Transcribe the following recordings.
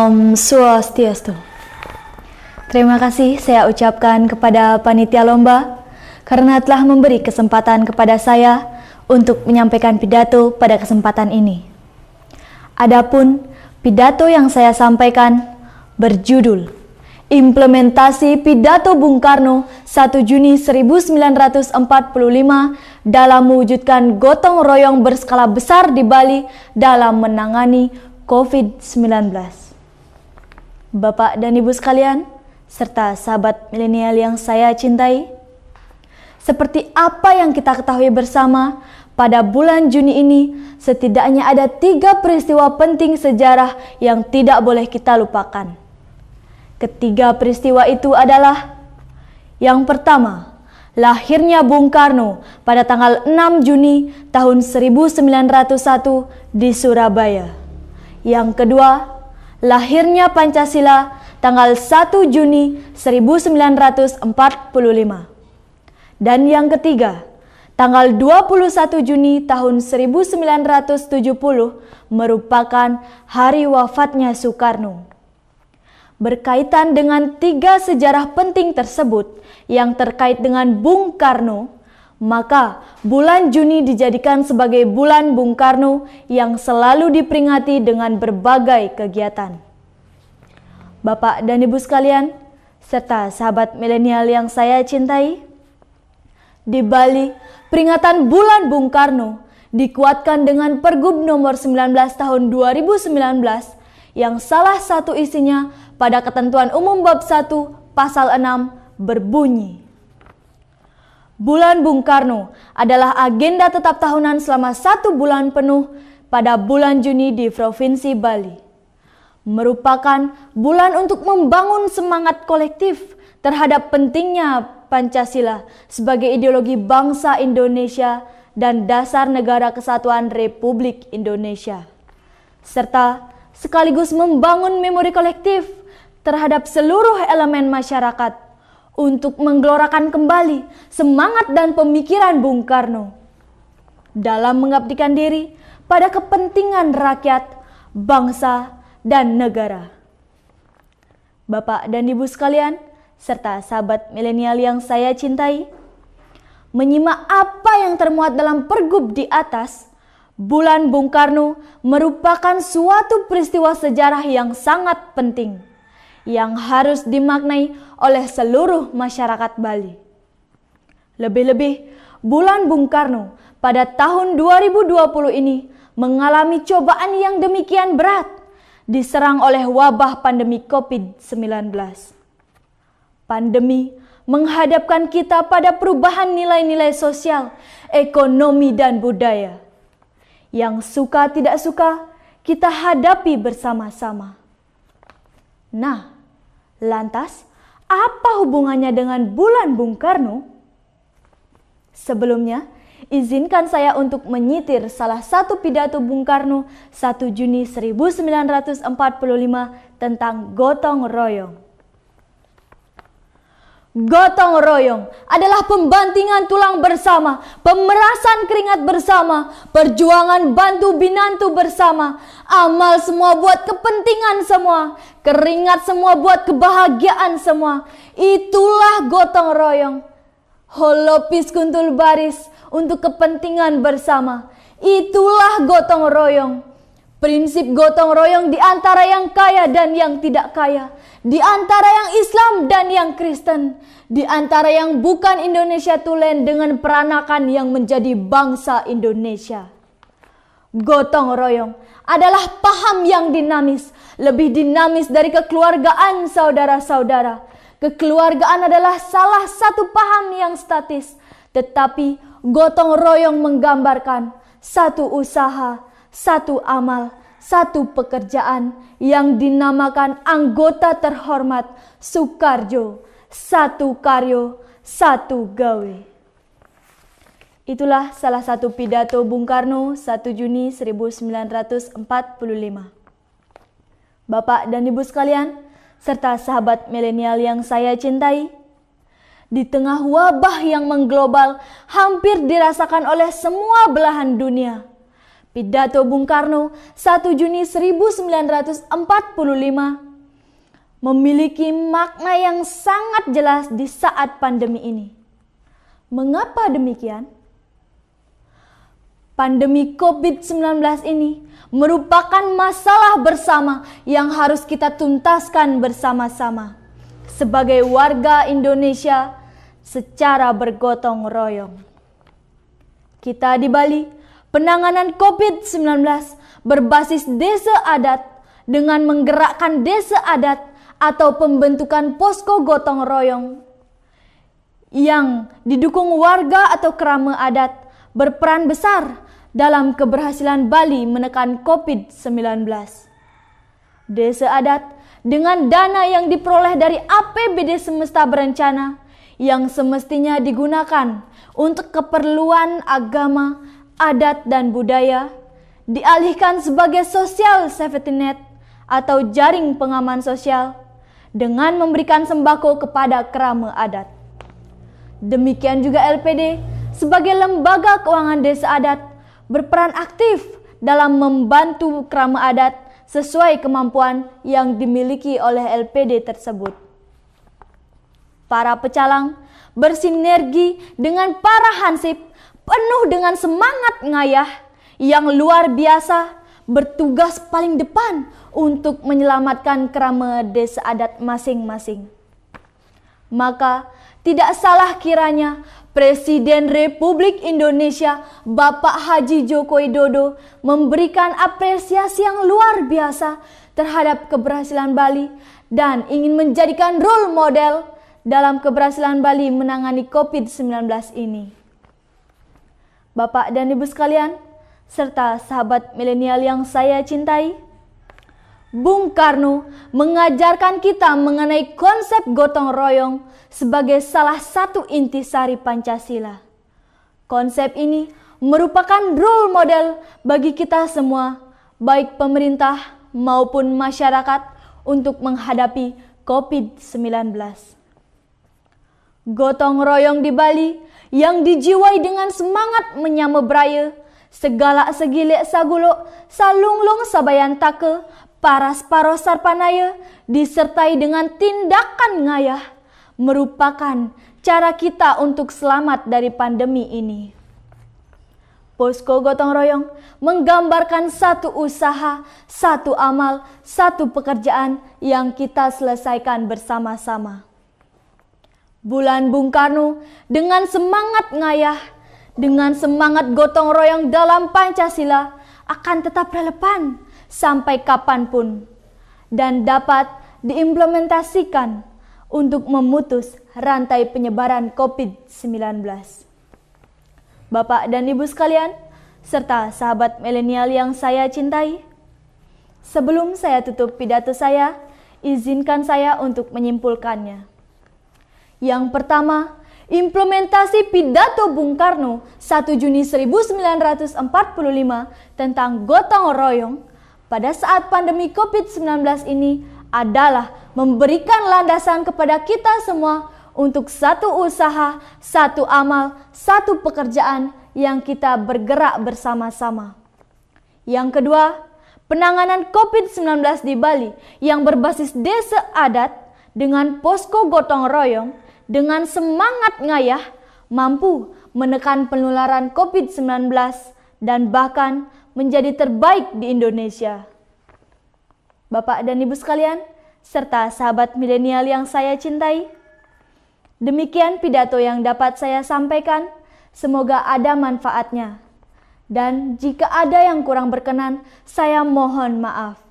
Om Swastiastu. Terima kasih saya ucapkan kepada panitia lomba karena telah memberi kesempatan kepada saya untuk menyampaikan pidato pada kesempatan ini. Adapun pidato yang saya sampaikan berjudul Implementasi Pidato Bung Karno 1 Juni 1945 dalam mewujudkan gotong royong berskala besar di Bali dalam menangani COVID-19. Bapak dan Ibu sekalian, serta sahabat milenial yang saya cintai, seperti apa yang kita ketahui bersama, pada bulan Juni ini setidaknya ada 3 peristiwa penting sejarah yang tidak boleh kita lupakan. Ketiga peristiwa itu adalah: yang pertama, lahirnya Bung Karno pada tanggal 6 Juni tahun 1901 di Surabaya. Yang kedua, lahirnya Pancasila tanggal 1 Juni 1945. Dan yang ketiga, tanggal 21 Juni tahun 1970 merupakan hari wafatnya Soekarno. Berkaitan dengan 3 sejarah penting tersebut yang terkait dengan Bung Karno, maka bulan Juni dijadikan sebagai bulan Bung Karno yang selalu diperingati dengan berbagai kegiatan. Bapak dan Ibu sekalian, serta sahabat milenial yang saya cintai, di Bali, peringatan bulan Bung Karno dikuatkan dengan Pergub nomor 19 tahun 2019 yang salah satu isinya pada ketentuan umum bab 1 pasal 6 berbunyi: Bulan Bung Karno adalah agenda tetap tahunan selama 1 bulan penuh pada bulan Juni di Provinsi Bali. Merupakan bulan untuk membangun semangat kolektif terhadap pentingnya Pancasila sebagai ideologi bangsa Indonesia dan dasar negara kesatuan Republik Indonesia, serta sekaligus membangun memori kolektif terhadap seluruh elemen masyarakat untuk menggelorakan kembali semangat dan pemikiran Bung Karno dalam mengabdikan diri pada kepentingan rakyat, bangsa, dan negara. Bapak dan Ibu sekalian, serta sahabat milenial yang saya cintai, menyimak apa yang termuat dalam Pergub di atas, bulan Bung Karno merupakan suatu peristiwa sejarah yang sangat penting yang harus dimaknai oleh seluruh masyarakat Bali. Lebih-lebih, bulan Bung Karno pada tahun 2020 ini mengalami cobaan yang demikian berat, diserang oleh wabah pandemi COVID-19. Pandemi menghadapkan kita pada perubahan nilai-nilai sosial, ekonomi, dan budaya. Yang suka tidak suka, kita hadapi bersama-sama. Nah, lantas apa hubungannya dengan bulan Bung Karno? Sebelumnya, izinkan saya untuk menyitir salah satu pidato Bung Karno 1 Juni 1945 tentang gotong royong. Gotong royong adalah pembantingan tulang bersama, pemerasan keringat bersama, perjuangan bantu binantu bersama, amal semua buat kepentingan semua, keringat semua buat kebahagiaan semua. Itulah gotong royong. Holopis kuntul baris untuk kepentingan bersama. Itulah gotong royong. Prinsip gotong royong di antara yang kaya dan yang tidak kaya, di antara yang Islam dan yang Kristen, di antara yang bukan Indonesia Tulen dengan peranakan yang menjadi bangsa Indonesia. Gotong royong adalah paham yang dinamis, lebih dinamis dari kekeluargaan saudara-saudara. Kekeluargaan adalah salah satu paham yang statis, tetapi gotong royong menggambarkan satu usaha, satu amal, satu pekerjaan yang dinamakan anggota terhormat Soekarjo, satu karyo, satu gawe. Itulah salah satu pidato Bung Karno 1 Juni 1945. Bapak dan Ibu sekalian, serta sahabat milenial yang saya cintai, di tengah wabah yang mengglobal hampir dirasakan oleh semua belahan dunia, Pidato Bung Karno 1 Juni 1945 memiliki makna yang sangat jelas di saat pandemi ini. Mengapa demikian? Pandemi COVID-19 ini merupakan masalah bersama yang harus kita tuntaskan bersama-sama sebagai warga Indonesia secara bergotong royong. Kita di Bali, penanganan COVID-19 berbasis desa adat dengan menggerakkan desa adat atau pembentukan posko gotong royong yang didukung warga atau kerama adat berperan besar dalam keberhasilan Bali menekan COVID-19. Desa adat dengan dana yang diperoleh dari APBD semesta berencana yang semestinya digunakan untuk keperluan agama, adat dan budaya dialihkan sebagai social safety net atau jaring pengaman sosial dengan memberikan sembako kepada kerama adat. Demikian juga LPD sebagai lembaga keuangan desa adat berperan aktif dalam membantu kerama adat sesuai kemampuan yang dimiliki oleh LPD tersebut. Para pecalang bersinergi dengan para hansip penuh dengan semangat ngayah yang luar biasa bertugas paling depan untuk menyelamatkan kerama desa adat masing-masing. Maka tidak salah kiranya Presiden Republik Indonesia Bapak Haji Joko Widodo memberikan apresiasi yang luar biasa terhadap keberhasilan Bali dan ingin menjadikan role model dalam keberhasilan Bali menangani COVID-19 ini. Bapak dan Ibu sekalian, serta sahabat milenial yang saya cintai, Bung Karno mengajarkan kita mengenai konsep gotong royong sebagai salah satu intisari Pancasila. Konsep ini merupakan role model bagi kita semua, baik pemerintah maupun masyarakat untuk menghadapi COVID-19. Gotong royong di Bali yang dijiwai dengan semangat menyambebraya, segala segilek sagulok, salunglung sabayan take, paras paros sarpanaya, disertai dengan tindakan ngayah, merupakan cara kita untuk selamat dari pandemi ini. Posko gotong royong menggambarkan satu usaha, satu amal, satu pekerjaan yang kita selesaikan bersama-sama. Bulan Bung Karno dengan semangat ngayah, dengan semangat gotong royong dalam Pancasila akan tetap relevan sampai kapanpun dan dapat diimplementasikan untuk memutus rantai penyebaran COVID-19. Bapak dan Ibu sekalian, serta sahabat milenial yang saya cintai, sebelum saya tutup pidato saya, izinkan saya untuk menyimpulkannya. Yang pertama, implementasi pidato Bung Karno 1 Juni 1945 tentang gotong royong pada saat pandemi COVID-19 ini adalah memberikan landasan kepada kita semua untuk satu usaha, satu amal, satu pekerjaan yang kita bergerak bersama-sama. Yang kedua, penanganan COVID-19 di Bali yang berbasis desa adat dengan posko gotong royong dengan semangat ngayah mampu menekan penularan COVID-19 dan bahkan menjadi terbaik di Indonesia. Bapak dan Ibu sekalian, serta sahabat milenial yang saya cintai, demikian pidato yang dapat saya sampaikan, semoga ada manfaatnya. Dan jika ada yang kurang berkenan, saya mohon maaf.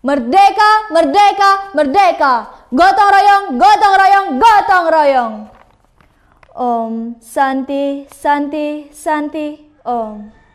Merdeka, merdeka, merdeka. Gotong royong, gotong royong, gotong royong. Om Santi, Santi, Santi, Om.